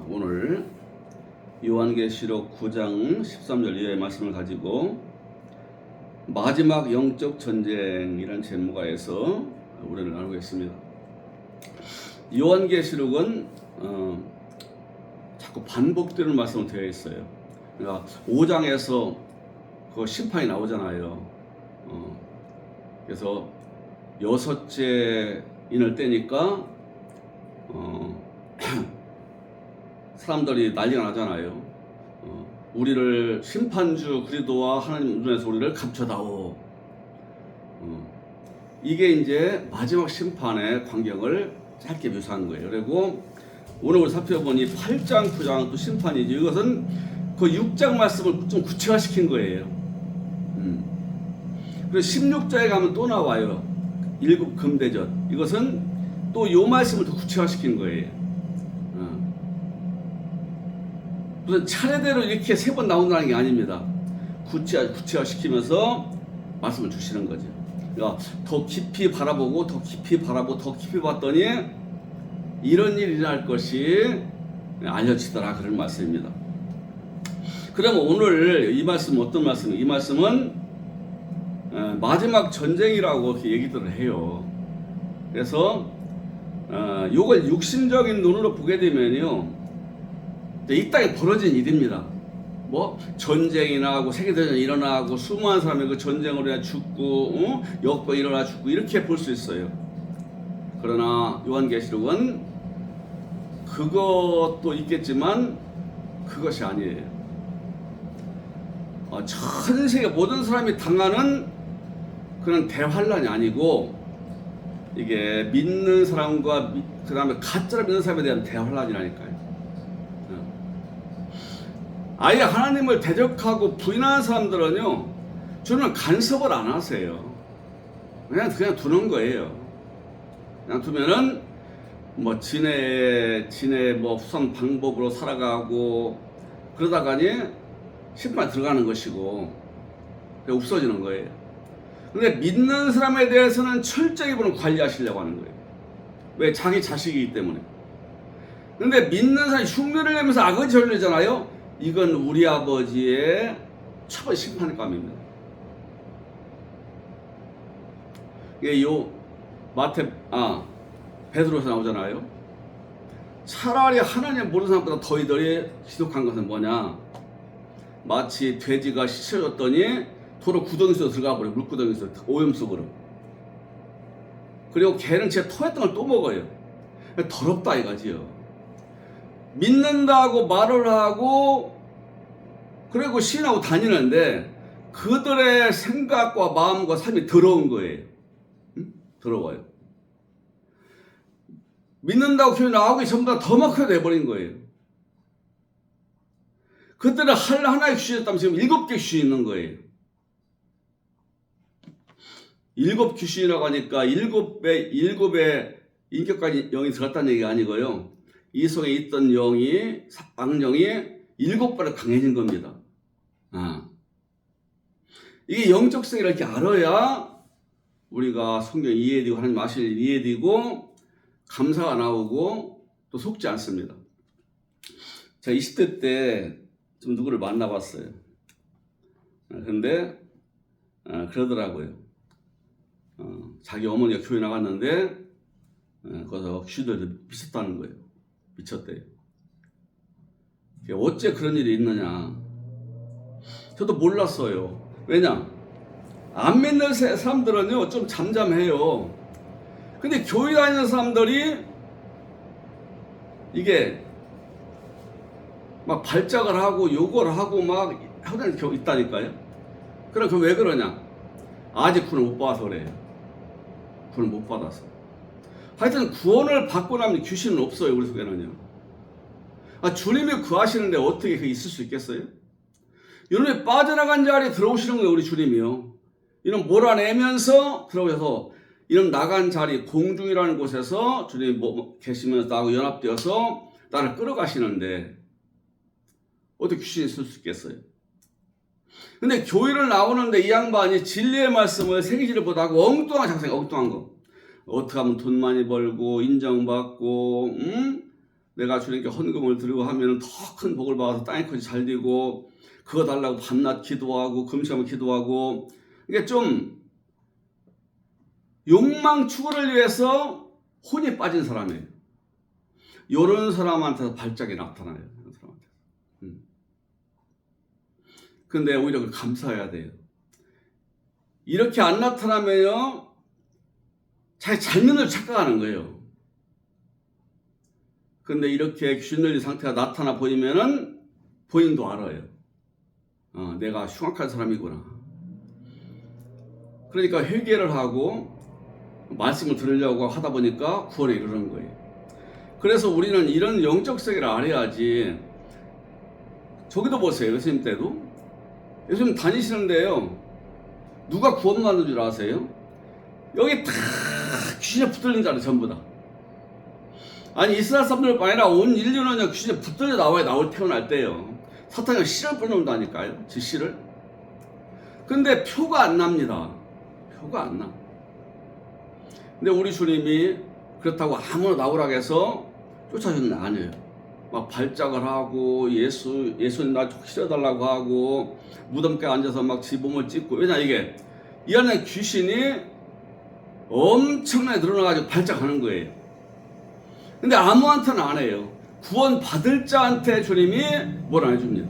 오늘 요한계시록 9장 13절 이하의 말씀을 가지고 마지막 영적 전쟁이라는 제목하에서 우리를 나누겠습니다. 요한계시록은 자꾸 반복되는 말씀으로 되어 있어요. 그러니까 5장에서 그 심판이 나오잖아요. 그래서 여섯째 인을 떼니까 사람들이 난리가 나잖아요. 우리를 심판주 그리스도와 하나님 눈에서 우리를 감춰다오. 이게 이제 마지막 심판의 광경을 짧게 묘사한 거예요. 그리고 오늘 우리 살펴보니 8장, 9장 또 심판이죠. 이것은 그 6장 말씀을 좀 구체화시킨 거예요. 그리고 16장에 가면 또 나와요. 일곱 금대전. 이것은 또 요 말씀을 더 구체화시킨 거예요. 무슨 차례대로 이렇게 세 번 나온다는 게 아닙니다. 구체화시키면서 말씀을 주시는 거죠. 그러니까 더 깊이 바라보고 더 깊이 바라보고 더 깊이 봤더니 이런 일이 일어날 것이 알려지더라, 그런 말씀입니다. 그러면 오늘 이 말씀은 어떤 말씀이에요? 이 말씀은 마지막 전쟁이라고 이렇게 얘기들을 해요. 그래서 요걸 육신적인 눈으로 보게 되면요, 이 땅에 벌어진 일입니다. 뭐 전쟁이 나고 세계대전이 일어나고 수많은 사람이 그 전쟁으로 인해 죽고 역병이 일어나 죽고 이렇게 볼 수 있어요. 그러나 요한계시록은 그것도 있겠지만 그것이 아니에요. 전 세계 모든 사람이 당하는 그런 대환란이 아니고, 이게 믿는 사람과 그 다음에 가짜로 믿는 사람에 대한 대환란이라니까요. 아예 하나님을 대적하고 부인하는 사람들은요, 저는 간섭을 안 하세요. 그냥 두는 거예요. 그냥 두면은 뭐 지네 뭐 후선 방법으로 살아가고 그러다가니 심판 들어가는 것이고 없어지는 거예요. 근데 믿는 사람에 대해서는 철저히 관리하시려고 하는 거예요. 왜? 자기 자식이기 때문에. 근데 믿는 사람이 흉내를 내면서 악을 저지르잖아요. 이건 우리 아버지의 처벌 심판감입니다. 이게 베드로에서 나오잖아요. 차라리 하나님 모르는 사람보다 더 이들이 지독한 것은 뭐냐? 마치 돼지가 씻어졌더니 도로 구덩이 속으로 들어가 버려. 물구덩이 속으로, 오염 속으로. 그리고 걔는 제 토했던 걸 또 먹어요. 더럽다 이거지요. 믿는다고 말을 하고 그리고 신하고 다니는데 그들의 생각과 마음과 삶이 더러운 거예요. 더러워요. 믿는다고 교회 나오기 전보다 더 막혀야 돼버린 거예요. 그들은 하나의 귀신이었다면 지금 7개 귀신이 있는 거예요. 7 귀신이라고 하니까 7의 인격까지 영이 들어갔다는 얘기가 아니고요. 이 속에 있던 악령이 7배로 강해진 겁니다. 이게 영적성이라 이렇게 알아야 우리가 성경 이해되고 하나님 아실 일 이해되고 감사가 나오고 또 속지 않습니다. 제가 20대 때 좀 누구를 만나봤어요. 그런데 그러더라고요. 자기 어머니가 교회 나갔는데 거기서 귀신들 미쳤다는 거예요. 미쳤대요. 어째 그런 일이 있느냐? 저도 몰랐어요. 왜냐? 안 믿는 사람들은요, 좀 잠잠해요. 근데 교회 다니는 사람들이 이게 막 발작을 하고 욕을 하고 막 하는 게 있다니까요. 그럼 그 왜 그러냐? 아직 구원을 못 받아서 그래요. 구원을 못 받아서. 하여튼 구원을 받고 나면 귀신은 없어요, 우리 속에는요. 주님이 구하시는데 어떻게 그게 있을 수 있겠어요? 이놈이 빠져나간 자리에 들어오시는 거예요, 우리 주님이요. 이놈 몰아내면서 들어오셔서 이놈 나간 자리 공중이라는 곳에서 주님이 계시면서 나하고 연합되어서 나를 끌어가시는데 어떻게 귀신이 있을 수 있겠어요? 근데 교회를 나오는데 이 양반이 진리의 말씀을 세계지를 보다고 엉뚱한 장생, 엉뚱한 거. 어떻게 하면 돈 많이 벌고 인정받고 내가 주님께 헌금을 드리고 하면 더 큰 복을 받아서 땅의 것이 잘 되고 그거 달라고 밤낮 기도하고 금식하며 기도하고 이게 좀 욕망 추구를 위해서 혼이 빠진 사람이에요. 이런 사람한테서 발작이 나타나요. 이런 사람한테. 근데 오히려 그걸 감사해야 돼요. 이렇게 안 나타나면요, 자기 잘못을 착각하는 거예요. 근데 이렇게 귀신 들린 상태가 나타나 보이면은 본인도 알아요. 내가 흉악한 사람이구나. 그러니까 회개를 하고 말씀을 들으려고 하다 보니까 구원에 이르는 거예요. 그래서 우리는 이런 영적 세계를 알아야지. 저기도 보세요. 예수님 때도. 예수님 다니시는데요. 누가 구원받는 줄 아세요? 여기 다 귀신에 붙들린 자들 전부 다. 아니 이스라엘 사람들뿐 아니라 온 인류는 귀신에 붙들려 나와요. 태어날 때요. 사탄이 씨를 뿌려놓는다니까요. 지 씨를. 근데 표가 안 납니다. 표가 안 나. 근데 우리 주님이 그렇다고 아무나 나오라고 해서 쫓아주는 게 아니에요. 막 발작을 하고 예수님 나 실어달라고 하고 무덤가에 앉아서 막 지 몸을 찢고. 왜냐 이게 이 안에 귀신이 엄청나게 늘어나가지고 발작하는 거예요. 근데 아무한테는 안 해요. 구원 받을 자한테 주님이 몰아내줍니다.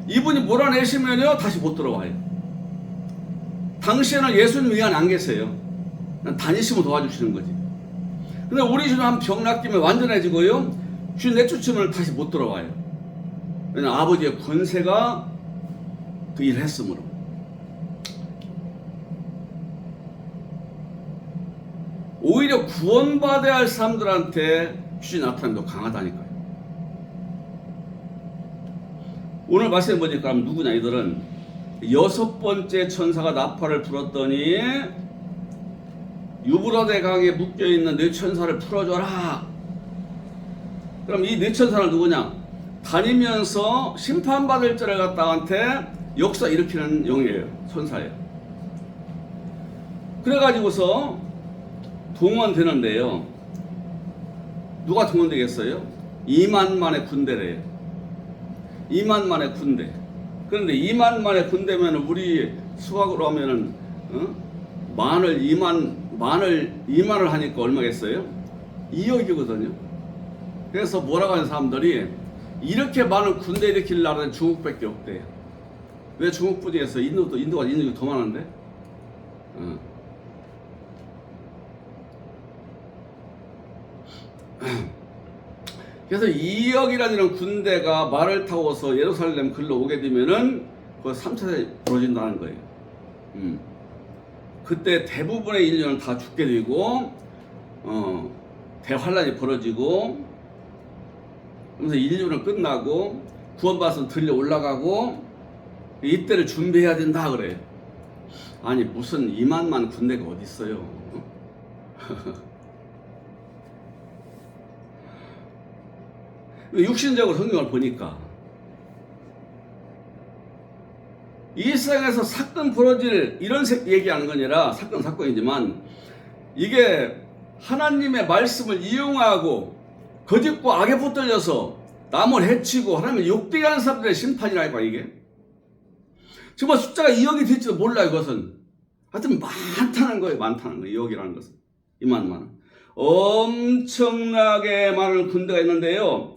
이분이 몰아내시면요 다시 못 들어와요. 당시에는 예수님 이 안에 안 계세요. 다니시면 도와주시는 거지. 근데 우리 주님 한 병 낚이면 완전해지고요, 주님 내쫓으면 다시 못 들어와요. 왜냐면 아버지의 권세가 그 일을 했으므로. 오히려 구원받아야 할 사람들한테 귀신이 나타나면 더 강하다니까요. 오늘 말씀해 보니까 누구냐, 이들은 6번째 천사가 나팔을 불었더니 유브라데 강에 묶여있는 네 천사를 풀어줘라. 그럼 이 네 천사는 누구냐? 다니면서 심판받을 자를 갖다한테 역사 일으키는 영이에요. 천사예요. 그래가지고서 동원되는데요. 누가 동원되겠어요? 2만만의 군대래요. 2만만의 군대. 그런데 2만만의 군대면 우리 수학으로 하면은 만을 2만을 하니까 얼마겠어요? 2억이거든요. 그래서 뭐라고 하는 사람들이 이렇게 많은 군대 일으킬 나라는 중국밖에 없대요. 왜 중국뿐이겠어요? 인도가 더 많은데? 그래서 2억이라는 군대가 말을 타고서 예루살렘 글로 오게 되면은 그 3차대 벌어진다는 거예요. 그때 대부분의 인류는 다 죽게 되고, 대환란이 벌어지고, 그래서 인류는 끝나고, 구원받아서 들려 올라가고, 이때를 준비해야 된다 그래요. 아니, 무슨 2만만 군대가 어디 있어요? 육신적으로 성경을 보니까 이 세상에서 사건 벌어질 이런 얘기하는 건 아니라 사건이지만 이게 하나님의 말씀을 이용하고 거짓과 악에 붙들려서 남을 해치고 하나님을 욕되게 하는 사람들의 심판이라니까. 이게 정말 숫자가 2억이 될지도 몰라요. 그것은 하여튼 많다는 거예요. 2억이라는 것은. 2만만 엄청나게 많은 군대가 있는데요,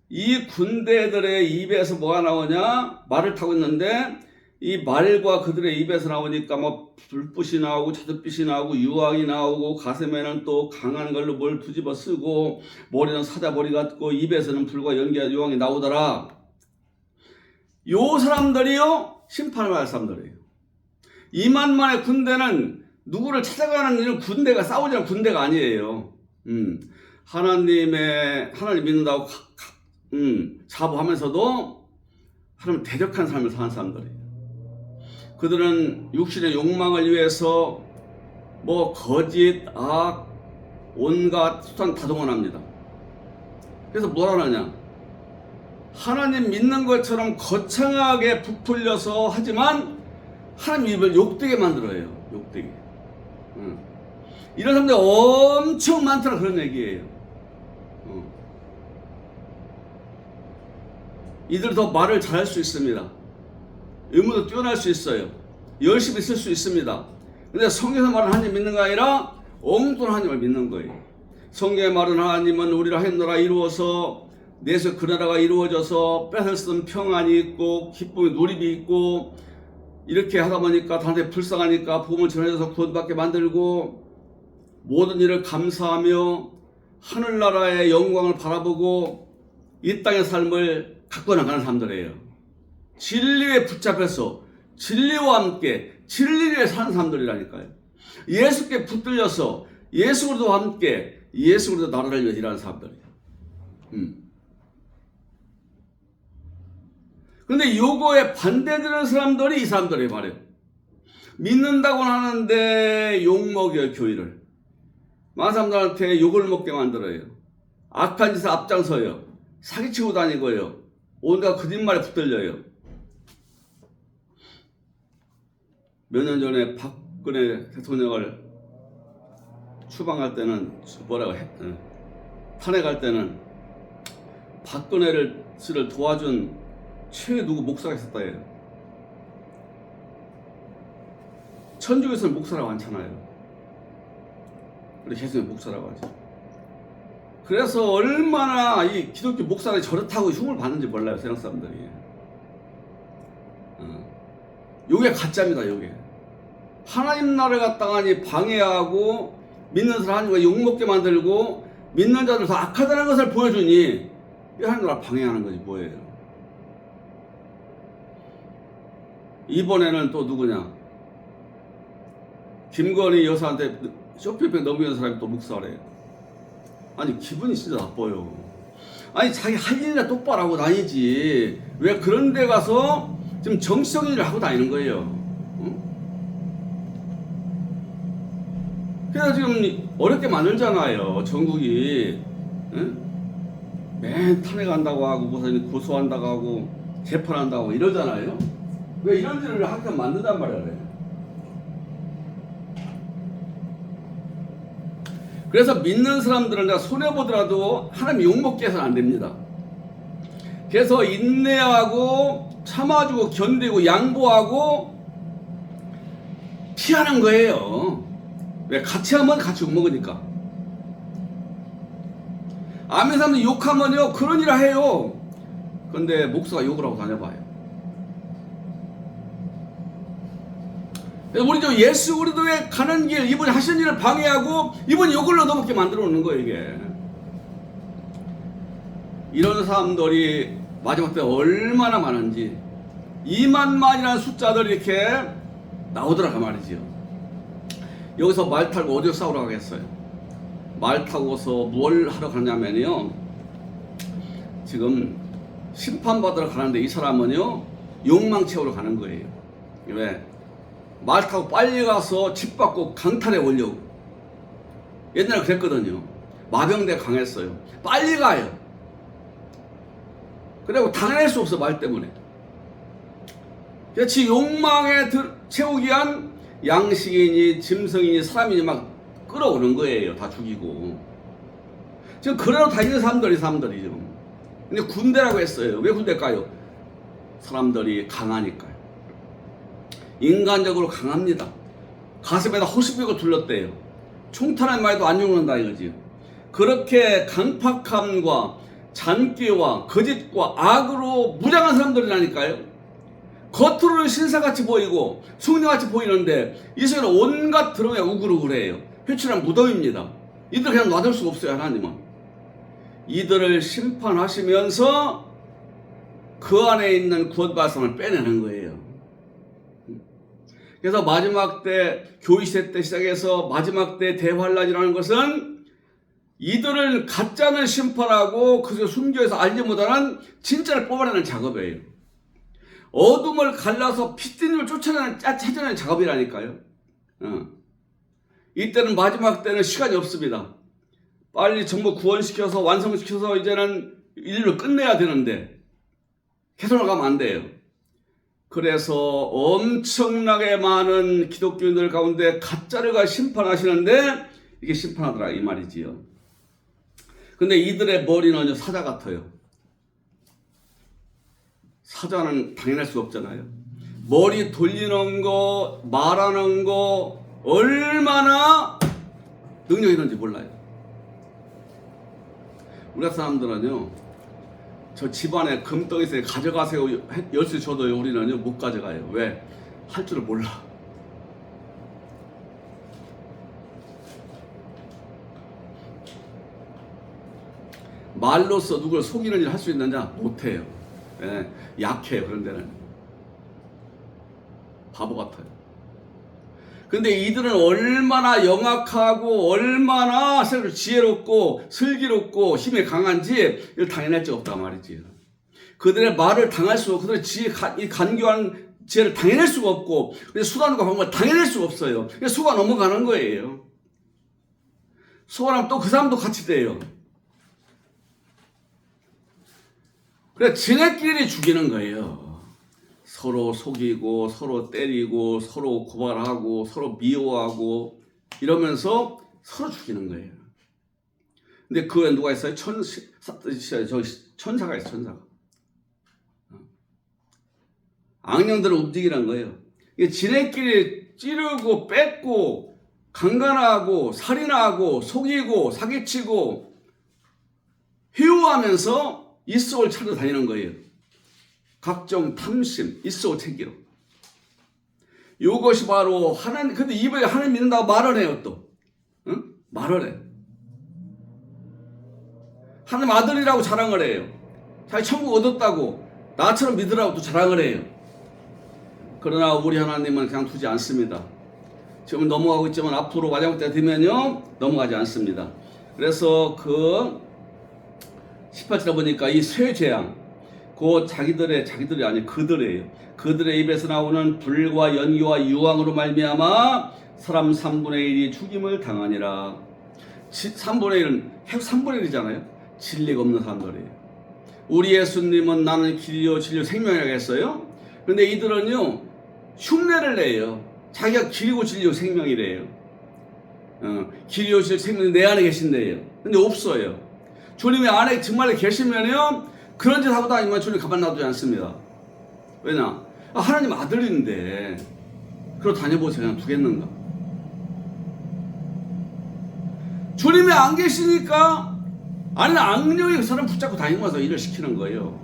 이 군대들의 입에서 뭐가 나오냐? 말을 타고 있는데 이 말과 그들의 입에서 나오니까 뭐 불빛이 나오고 자줏빛이 나오고 유황이 나오고 가슴에는 또 강한 걸로 뭘 뒤집어 쓰고 머리는 사자머리 같고 입에서는 불과 연기와 유황이 나오더라. 요 사람들이요 심판을 받을 사람들이에요. 2만만의 군대는 누구를 찾아가는 이런 군대가 싸우자는 군대가 아니에요. 하나님 믿는다고 자부하면서도 하나님 대적한 삶을 사는 사람들이에요. 그들은 육신의 욕망을 위해서 뭐 거짓, 악, 온갖 수단 다 동원합니다. 그래서 뭐라 하느냐? 하나님 믿는 것처럼 거창하게 부풀려서 하지만 하나님 입을 욕되게 만들어요. 욕되게. 이런 사람들이 엄청 많더라 그런 얘기예요. 이들이 더 말을 잘할 수 있습니다. 의무도 뛰어날 수 있어요. 열심히 쓸 수 있습니다. 근데 성경에서 말하는 하나님 믿는 게 아니라 엉뚱한 하나님을 믿는 거예요. 성경에 말하는 하나님은 우리를 하나님 나라 이루어서 내에서 그 나라가 이루어져서 뺏을 평안이 있고 기쁨이 누림이 있고 이렇게 하다 보니까 다들 불쌍하니까 복음을 전해줘서 구원받게 만들고 모든 일을 감사하며 하늘나라의 영광을 바라보고 이 땅의 삶을 갖고 나가는 사람들이에요. 진리에 붙잡혀서 진리와 함께 진리에 사는 사람들이라니까요. 예수께 붙들려서 예수 그리스도와 함께 예수 그리스도 나라를 위해 일하는 사람들이에요. 근데 요거에 반대되는 사람들이 이 사람들이 말이에요. 믿는다고는 하는데 욕먹여요, 교회를. 많은 사람들한테 욕을 먹게 만들어요. 악한 짓에 앞장서요. 사기치고 다니고요. 온갖 거짓말에 붙들려요. 몇 년 전에 박근혜 대통령을 추방할 때는 뭐라고 탄핵할 때는 박근혜를 도와준 누구 목사가 있었다 해요. 천주교에서는 목사라고 않잖아요. 우리 개성의 목사라고 하죠. 그래서 얼마나 이 기독교 목사들이 저렇다고 흉을 받는지 몰라요, 세상 사람들이. 요게 가짜입니다, 요게. 하나님 나라를 갖다가니 방해하고 믿는 사람과 욕먹게 만들고 믿는 자들 더 악하다는 것을 보여주니 이 하나님 나라 방해하는 거지 뭐예요. 이번에는 또 누구냐? 김건희 여사한테 쇼핑백 넘기는 사람이 또 묵살해요. 아니 기분이 진짜 나빠요. 아니 자기 할 일이나 똑바로 하고 다니지 왜 그런 데 가서 지금 정치적인 일을 하고 다니는 거예요. 응? 그래서 지금 어렵게 만들잖아요. 전국이. 응? 맨 탄핵한다고 하고 무슨 고소한다고 하고 재판한다고 이러잖아요. 왜 이런 일을 하게 만든단 말이야. 그래서 믿는 사람들은 내가 손해보더라도 하나님 욕먹게 해서는 안 됩니다. 그래서 인내하고 참아주고 견디고 양보하고 피하는 거예요. 왜? 같이 하면 같이 욕먹으니까. 아멘 사람들 욕하면요 그런 일을 해요. 근데 목사가 욕을 하고 다녀봐요. 우리 저 예수 그리스도에 가는 길, 이분이 하신 일을 방해하고 이분이 욕을 얻어먹게 만들어 놓는 거예요, 이게. 이런 사람들이 마지막 때 얼마나 많은지 2만만이라는 숫자들이 이렇게 나오더라고 말이지요. 여기서 말 타고 어디로 싸우러 가겠어요? 말 타고서 뭘 하러 가냐면요, 지금 심판받으러 가는데 이 사람은요 욕망 채우러 가는 거예요. 왜? 말 타고 빨리 가서 집 받고 강탈에 오려고. 옛날에 그랬거든요. 마병대 강했어요. 빨리 가요. 그리고 당해낼 수 없어, 말 때문에. 그렇지, 욕망에 채우기 위한 양식이니 짐승이니 사람이니 막 끌어오는 거예요. 다 죽이고. 지금 그래로 다니는 사람들이 지금. 근데 군대라고 했어요. 왜 군대 가요? 사람들이 강하니까요. 인간적으로 강합니다. 가슴에다 호시비고 둘렀대요. 총탄한 말도 안 죽는다 이거지. 그렇게 강팍함과 잔꾀와 거짓과 악으로 무장한 사람들이라니까요. 겉으로는 신사같이 보이고 숙녀같이 보이는데 이 속에는 온갖 드럼에 우글우글해요. 회출한 무덤입니다. 이들 그냥 놔둘 수가 없어요, 하나님은. 이들을 심판하시면서 그 안에 있는 구원받은 사람을 빼내는 거예요. 그래서 마지막 때, 교회시대 때 시작해서 마지막 때 대환란이라는 것은 이들을 가짜는 심판하고 그것을 숨겨서 알지 못하는 진짜를 뽑아내는 작업이에요. 어둠을 갈라서 피띠님을 찾아내는 작업이라니까요. 이때는 마지막 때는 시간이 없습니다. 빨리 전부 구원시켜서 완성시켜서 이제는 인류를 끝내야 되는데 계속 나가면 안 돼요. 그래서 엄청나게 많은 기독교인들 가운데 가짜를 심판하시는데 이게 심판하더라 이 말이지요. 근데 이들의 머리는 사자 같아요. 사자는 당연할 수가 없잖아요. 머리 돌리는 거, 말하는 거 얼마나 능력이 있는지 몰라요. 우리 사람들은요, 저 집안에 금덩이 있어요. 가져가세요. 열쇠 줘도요, 우리는요, 못 가져가요. 왜? 할 줄을 몰라. 말로써 누굴 속이는 일 할 수 있느냐? 못해요. 예, 약해요. 그런 데는. 바보 같아요. 근데 이들은 얼마나 영악하고 얼마나 지혜롭고 슬기롭고 힘이 강한지 이걸 당연할 수 없단 말이지. 그들의 말을 당할 수 없고 그들의 이 간교한 지혜를 당해낼 수가 없고 수단과 방법을 당해낼 수가 없어요. 그래서 속아 넘어가는 거예요. 속아나면 또 그 사람도 같이 돼요. 그래 지네끼리 죽이는 거예요. 서로 속이고 서로 때리고 서로 고발하고 서로 미워하고 이러면서 서로 죽이는 거예요. 근데 그 후에 누가 있어요? 천사가 있어요. 천사가. 악령들을 움직이는 거예요. 이게 지네끼리 찌르고 뺏고 강간하고 살인하고 속이고 사기치고 희우하면서 이속을 찾아다니는 거예요. 각종 탐심, 이속을 챙기러. 이것이 바로 하나님, 근데 입에 하나님 믿는다고 말을 해요, 또. 응? 말을 해. 하나님 아들이라고 자랑을 해요. 자기 천국 얻었다고, 나처럼 믿으라고 또 자랑을 해요. 그러나 우리 하나님은 그냥 두지 않습니다. 지금 넘어가고 있지만 앞으로 마지막 때 되면요, 넘어가지 않습니다. 그래서 18절에 보니까 이 쇠 재앙, 자기들이 아니 그들이에요. 그들의 입에서 나오는 불과 연기와 유황으로 말미암아 사람 3분의 1이 죽임을 당하니라. 3분의 1은 핵 3분의 1이잖아요. 진리가 없는 사람들이에요. 우리 예수님은 나는 길이요 진리요 생명이라고 했어요. 근데 이들은요 흉내를 내요. 자기가 길이고 진리요 생명이래요. 길이요 진리요 생명이 내 안에 계신대요. 근데 없어요. 주님이 안에 정말 계시면요 그런 짓 하고 다니면 주님 가만 놔두지 않습니다. 왜냐? 하나님 아들인데 그러 다녀보세요. 그냥 두겠는가? 주님이 안 계시니까 아니 악령이 그 사람 붙잡고 다니면서 일을 시키는 거예요.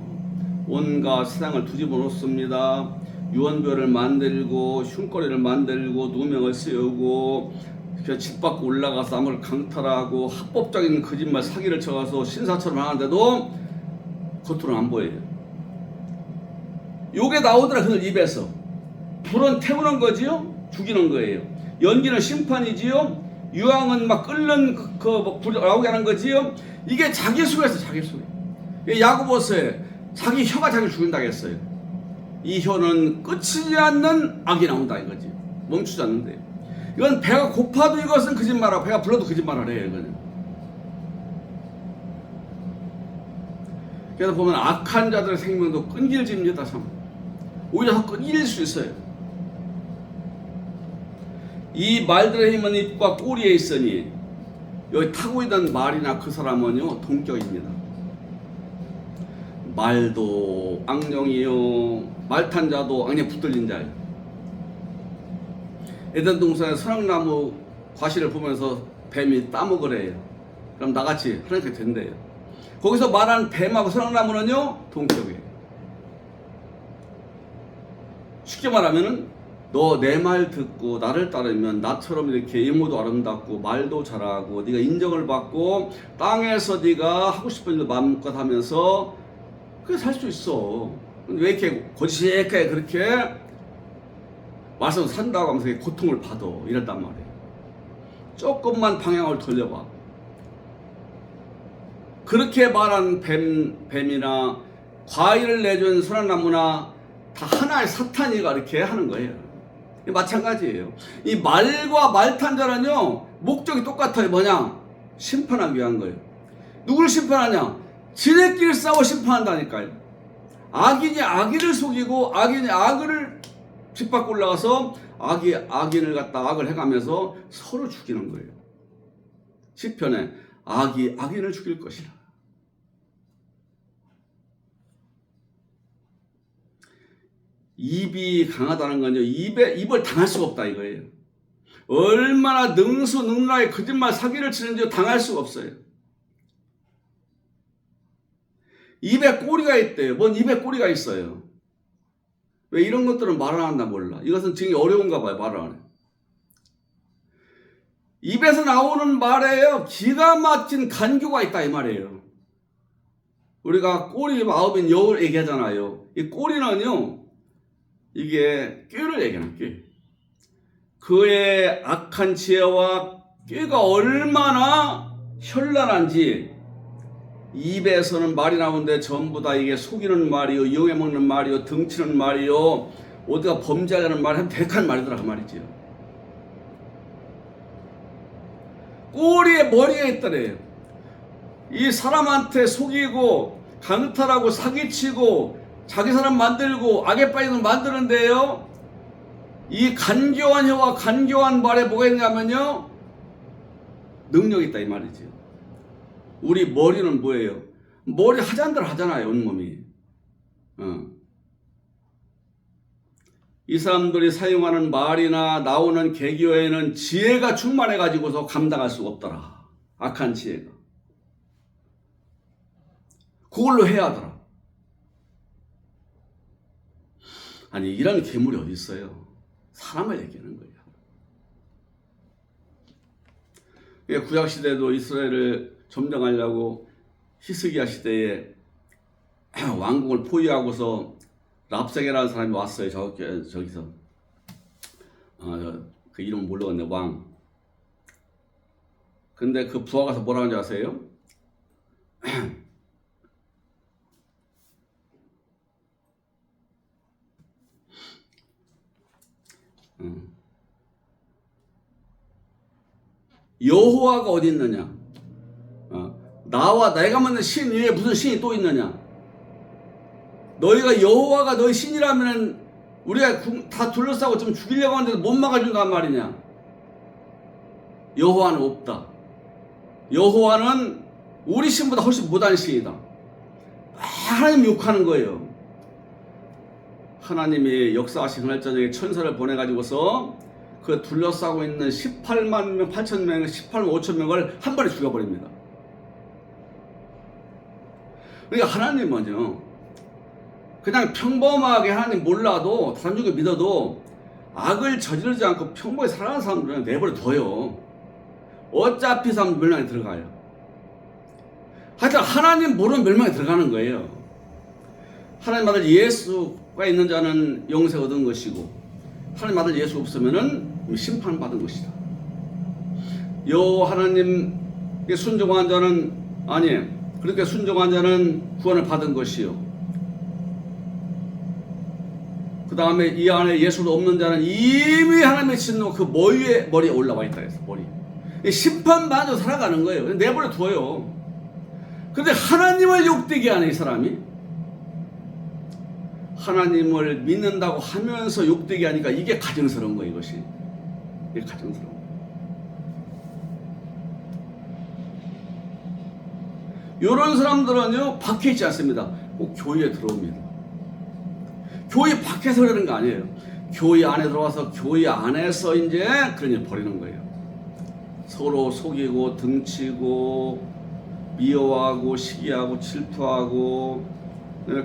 온갖 세상을 뒤집어 놓습니다. 유언별을 만들고 흉거리를 만들고 누명을 씌우고 집 밖으로 올라가서 아무를 강탈하고 합법적인 거짓말 사기를 쳐가서 신사처럼 하는데도 겉으로는 안 보여요. 요게 나오더라 그들 입에서. 불은 태우는 거지요, 죽이는 거예요. 연기는 심판이지요, 유황은 막 끓는 불 나오게 하는 거지요. 이게 자기 수에서 자기 수. 야고보서에 자기 혀가 자기를 죽인다고 했어요. 이 혀는 끝이지 않는 악이 나온다 이거지. 멈추지 않는데. 이건 배가 고파도 이것은 거짓말하고 배가 불러도 거짓말을 해요. 이거는. 그래서 보면 악한 자들의 생명도 끈질깁니다. 참. 오히려 더 끈질릴 수 있어요. 이 말들의 힘은 입과 꼬리에 있으니 여기 타고 있는 말이나 그 사람은요 동격입니다. 말도 악령이요 말탄 자도 악령에 붙들린 자예요. 에덴 동산의 선악나무 과실을 보면서 뱀이 따먹으래요. 그럼 나같이 하나님께 된대요. 거기서 말한 뱀하고 선악나무는요 동격이에요. 쉽게 말하면은 너 내 말 듣고 나를 따르면 나처럼 이렇게 외모도 아름답고 말도 잘하고 네가 인정을 받고 땅에서 네가 하고 싶은 일도 마음껏 하면서 그래 살 수 있어. 근데 왜 이렇게 고지식하게 그렇게 와서 산다고 하면서 고통을 받아 이랬단 말이에요. 조금만 방향을 돌려봐. 그렇게 말한 뱀이나 과일을 내준 선악나무나 다 하나의 사탄이가 이렇게 하는 거예요. 마찬가지예요. 이 말과 말탄자는요 목적이 똑같아요. 뭐냐? 심판하기 위한 거예요. 누구를 심판하냐? 지네끼리 싸워 심판한다니까요. 악인이 악인을 속이고 악인이 악을 집 밖으로 올라가서 악인을 갖다 악을 해가면서 서로 죽이는 거예요. 시편에 악이 악인을 죽일 것이라. 입이 강하다는 건요, 입을 당할 수가 없다 이거예요. 얼마나 능수능란하게 거짓말 사기를 치는지 당할 수가 없어요. 입에 꼬리가 있대요. 뭔 입에 꼬리가 있어요. 왜 이런 것들은 말을 안 한다 몰라. 이것은 지금 어려운가 봐요. 말을 안 해. 입에서 나오는 말에요, 기가 막힌 간교가 있다 이 말이에요. 우리가 꼬리 마음인 여울 얘기하잖아요. 이 꼬리는요, 이게 꾀를 얘기하는 꾀. 그의 악한 지혜와 꾀가 얼마나 현란한지, 입에서는 말이 나오는데 전부 다 이게 속이는 말이요, 이용해 먹는 말이요, 등치는 말이요, 어디가 범죄하려는 말이 대칸 말이더라 그 말이지요. 꼬리에 머리가 있더래요. 이 사람한테 속이고 강탈하고 사기치고 자기 사람 만들고 악에 빠지는 만드는데요, 이 간교한 혀와 간교한 말에 뭐가 있냐면요, 능력이 있다 이 말이지. 우리 머리는 뭐예요? 머리 하자는 대로 하잖아요, 온몸이. 이 사람들이 사용하는 말이나 나오는 계기어에는 지혜가 충만해 가지고서 감당할 수가 없더라. 악한 지혜가. 그걸로 해야 하더라. 아니, 이런 괴물이 어디 있어요? 사람을 얘기하는 거예요. 구약시대도 이스라엘을 점령하려고 히스기야 시대에 왕국을 포위하고서 랍세게라는 사람이 왔어요. 저기서. 그 이름 모르겠네, 왕. 근데 그 부하 가서 뭐라고 하는지 아세요? 여호와가 어디 있느냐? 나와 내가 만든 신 위에 무슨 신이 또 있느냐? 너희가 여호와가 너희 신이라면 우리가 다 둘러싸고 좀 죽이려고 하는데도 못 막아준단 말이냐? 여호와는 없다. 여호와는 우리 신보다 훨씬 못한 신이다. 하나님 욕하는 거예요. 하나님이 역사하신 그날 저녁에 천사를 보내가지고서 그 둘러싸고 있는 18만 명, 8천 명, 18만 5천 명을 한 번에 죽여버립니다. 그러니까 하나님은요, 그냥 평범하게 하나님 몰라도, 사람 중에 믿어도 악을 저지르지 않고 평범하게 살아가는 사람들은 내버려 둬요. 어차피 사람 멸망에 들어가요. 하여튼 하나님 모르면 멸망에 들어가는 거예요. 하나님 아들 예수가 있는 자는 영생 얻은 것이고, 하나님 아들 예수 없으면은 심판받은 것이다. 하나님께 순종한 자는, 그렇게 순종한 자는 구원을 받은 것이요, 그 다음에 이 안에 예수도 없는 자는 이미 하나님의 진노 그 머리에 올라와 있다 해서 머리. 심판받아 살아가는 거예요. 내버려 둬요. 그런데 하나님을 욕되게 하는 이 사람이, 하나님을 믿는다고 하면서 욕되게 하니까 이게 가증스러운 거예요. 이게 가증스러운 거예요. 이런 사람들은요, 밖에 있지 않습니다. 꼭 교회에 들어옵니다. 교회 밖에서 그러는 거 아니에요. 교회 안에 들어와서 교회 안에서 이제 그런 일 벌이는 거예요. 서로 속이고 등치고 미워하고 시기하고 질투하고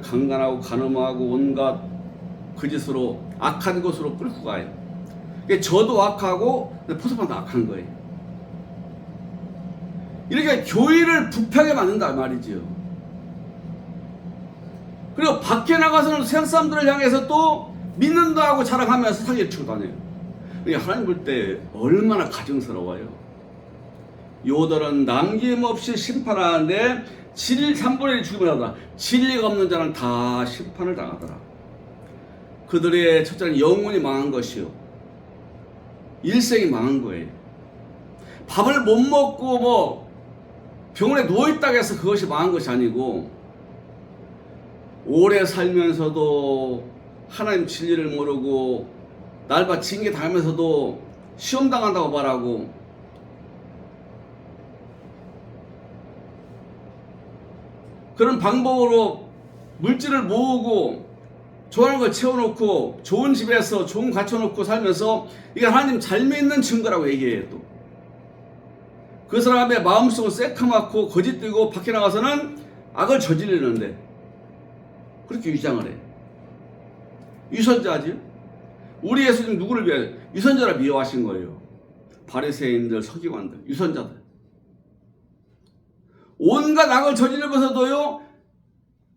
강간하고 간음하고 온갖 그 짓으로 악한 곳으로 끌고 가요. 저도 악하고 포섭한도 악한 거예요. 이렇게 교회를 부패하게 만든다 말이지요. 그리고 밖에 나가서는 세상 사람들을 향해서 또 믿는다고 자랑하면서 사기를 치고 다녀요. 하나님 볼 때 얼마나 가증스러워요. 요들은 남김없이 심판하는데 3분의 1 죽임을 하더라. 진리가 없는 자는 다 심판을 당하더라. 그들의 첫째는 영혼이 망한 것이요, 일생이 망한 거예요. 밥을 못 먹고 병원에 누워있다고 해서 그것이 망한 것이 아니고, 오래 살면서도 하나님 진리를 모르고 날바 징계 당하면서도 시험 당한다고 말하고, 그런 방법으로 물질을 모으고 좋아하는 걸 채워놓고 좋은 집에서 좋은 갖춰놓고 살면서 이게 하나님 잘 믿는 증거라고 얘기해요. 또 그 사람의 마음속은 새카맣고 거짓되고 밖에 나가서는 악을 저지르는데 그렇게 위장을 해요. 유선자지. 우리 예수님 누구를 위해 유선자를 미워하신 거예요. 바리새인들, 서기관들, 유선자들. 온갖 악을 저지르면서도요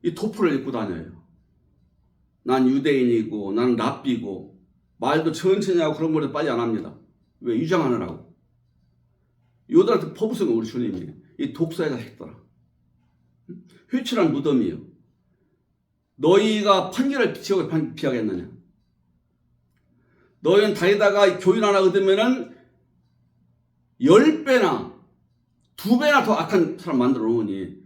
이 도프를 입고 다녀요. 난 유대인이고 나는 랍비고 말도 천천히 하고 그런 거를 빨리 안 합니다. 왜? 유장하느라고. 요들한테 퍼부은 우리 주님이 이 독사에다 했더라. 휘칠한 무덤이요. 너희가 판결을 지옥을 피하겠느냐? 너희는 다니다가 교인 하나 얻으면은 10배나 2배나 더 악한 사람 만들어 놓으니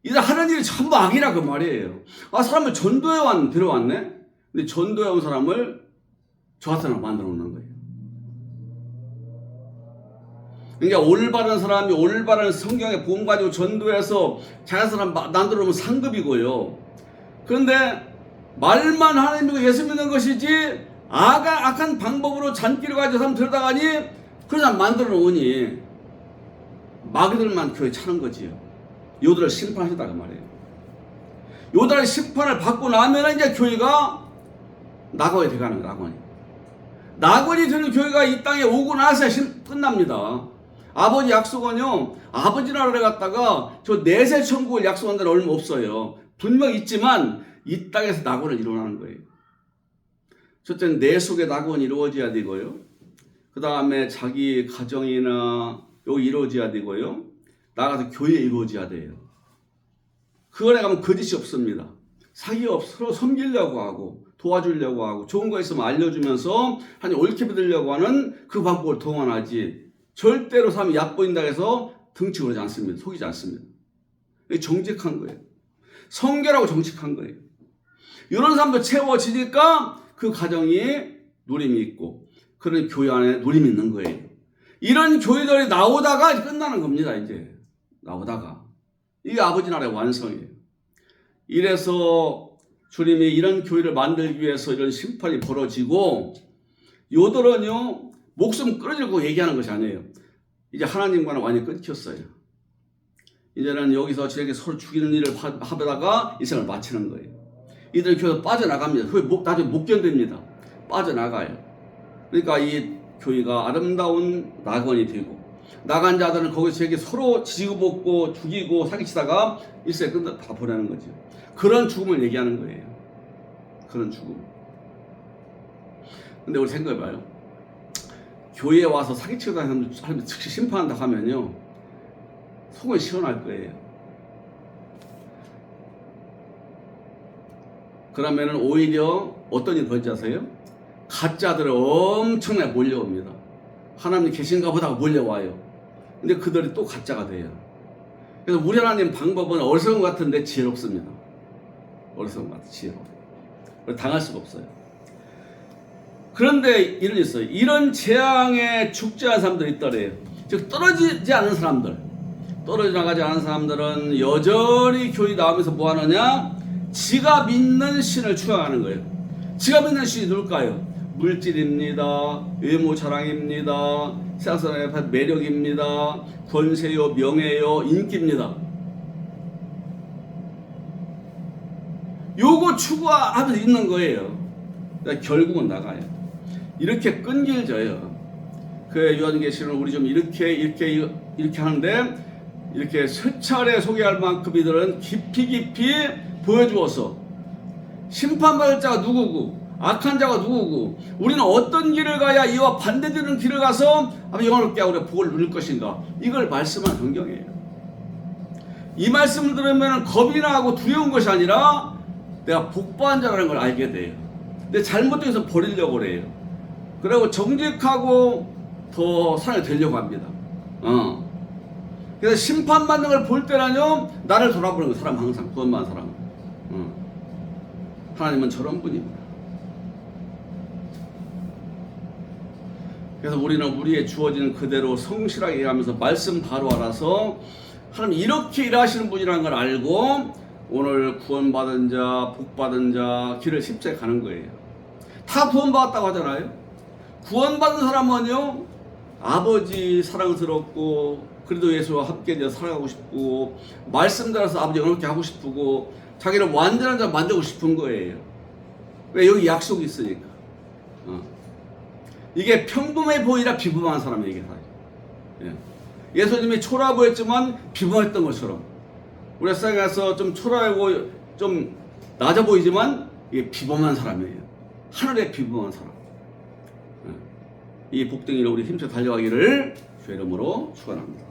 이들 하는 일이 전부 악이라 그 말이에요. 아, 사람을 전도해 데려왔네? 근데 전도해 온 사람을 저 같은 사람 만들어 놓는 거예요. 그러니까 올바른 사람이 올바른 성경의 복음 가지고 전도해서 자기 사람 만들어 놓으면 상급이고요. 그런데 말만 하나님 믿고 예수 믿는 것이지 악한 방법으로 잔기를 가지고 사람 들여다가니 그런 사람 만들어 놓으니 마귀들만 교회 차는 거지요. 요들을 심판하시다 그 말이에요. 요들의 심판을 받고 나면 이제 교회가 낙원이 돼가는 거예요. 낙원이 되는 교회가 이 땅에 오고 나서 끝납니다. 아버지 약속은요, 아버지 나라를 갔다가 저 내세 천국을 약속한 데는 얼마 없어요. 분명 있지만 이 땅에서 낙원을 이루어나는 거예요. 첫째는 내 속에 낙원이 이루어져야 되고요. 그 다음에 자기 가정이나 여기 이루어져야 되고요. 나가서 교회에 이루어져야 돼요. 그거에 가면 거짓이 없습니다. 사기 없어. 서로 섬기려고 하고 도와주려고 하고 좋은 거 있으면 알려주면서 하나님 옳게 믿으려고 하는 그 방법을 동원하지 절대로 사람이 얕보인다고 해서 등치고 그러지 않습니다. 속이지 않습니다. 이게 정직한 거예요. 성결하고 정직한 거예요. 이런 사람도 채워지니까 그 가정이 누림이 있고 그런 교회 안에 누림이 있는 거예요. 이런 교회들이 나오다가 끝나는 겁니다. 이제 나오다가 이게 아버지 나라의 완성이에요. 이래서 주님이 이런 교회를 만들기 위해서 이런 심판이 벌어지고 요들은요 목숨 끊어지고 얘기하는 것이 아니에요. 이제 하나님과는 완전히 끊겼어요. 이제는 여기서 저에게 서로 죽이는 일을 하다가 인생을 마치는 거예요. 이들은 교회에서 빠져나갑니다. 그게 나중에 못 견딥니다. 빠져나가요. 그러니까 이 교회가 아름다운 낙원이 되고 나간 자들은 거기서 저에게 서로 지지고 죽이고 사기치다가 일생에 끝나 다 보내는 거죠. 그런 죽음을 얘기하는 거예요. 그런 죽음. 근데 우리 생각해봐요. 교회에 와서 사기치고 다니는 사람이 즉시 심판한다 하면요 속은 시원할 거예요. 그러면은 오히려 어떤 일이 벌어지 아세요? 가짜들은 엄청나게 몰려옵니다. 하나님 계신가 보다 몰려와요. 근데 그들이 또 가짜가 돼요. 그래서 우리 하나님 방법은 어리석은 것 같은데 지혜롭습니다. 어리석은 것 같아 지혜로워. 당할 수가 없어요. 그런데 이런 있어요. 이런 재앙에 죽지 않은 사람들이 있더래요. 즉 떨어지지 않은 사람들, 떨어져 나가지 않은 사람들은 여전히 교회 나오면서 뭐 하느냐? 지가 믿는 신을 추앙하는 거예요. 지가 믿는 신이 누굴까요? 물질입니다. 외모 자랑입니다. 세상 사람의 매력입니다. 권세요, 명예요, 인기입니다. 요거 추구하면서 있는 거예요. 그러니까 결국은 나가요. 이렇게 끈질져요. 그 요한계시는 우리 좀 이렇게 하는데 이렇게 쇠차례 소개할 만큼 이들은 깊이 보여주어서 심판받을 자가 누구고 악한 자가 누구고 우리는 어떤 길을 가야 이와 반대되는 길을 가서 아마 영원롭게 우리가 복을 누릴 것인가 이걸 말씀하는 성경이에요. 이 말씀을 들으면 겁이 나고 두려운 것이 아니라 내가 복받은 자라는 걸 알게 돼요. 근데 잘못돼서 버리려고 그래요. 그리고 정직하고 더 사람이 되려고 합니다. 그래서 심판받는 걸 볼 때는요 나를 돌아보는 거예요. 사람 항상 구원받은 사람. 하나님은 저런 분입니다. 그래서 우리는 우리의 주어지는 그대로 성실하게 일하면서 말씀 바로 알아서 하나님 이렇게 일하시는 분이라는 걸 알고 오늘 구원받은 자, 복받은 자 길을 십자에 가는 거예요. 다 구원받았다고 하잖아요. 구원받은 사람은요, 아버지 사랑스럽고 그래도 예수와 함께 이제 살아가고 싶고 말씀 따라서 아버지 영롭게 하고 싶고 자기를 완전한 자 만들고 싶은 거예요. 왜? 여기 약속이 있으니까. 이게 평범해 보이라 비범한 사람에게 사요. 예. 예수님이 초라해 보였지만 비범했던 것처럼 우리 세상에서 좀 초라하고 좀 낮아 보이지만 이게 비범한 사람이에요. 하늘의 비범한 사람. 이 복등이로 우리 힘써 달려가기를 주의 이름으로 축원합니다.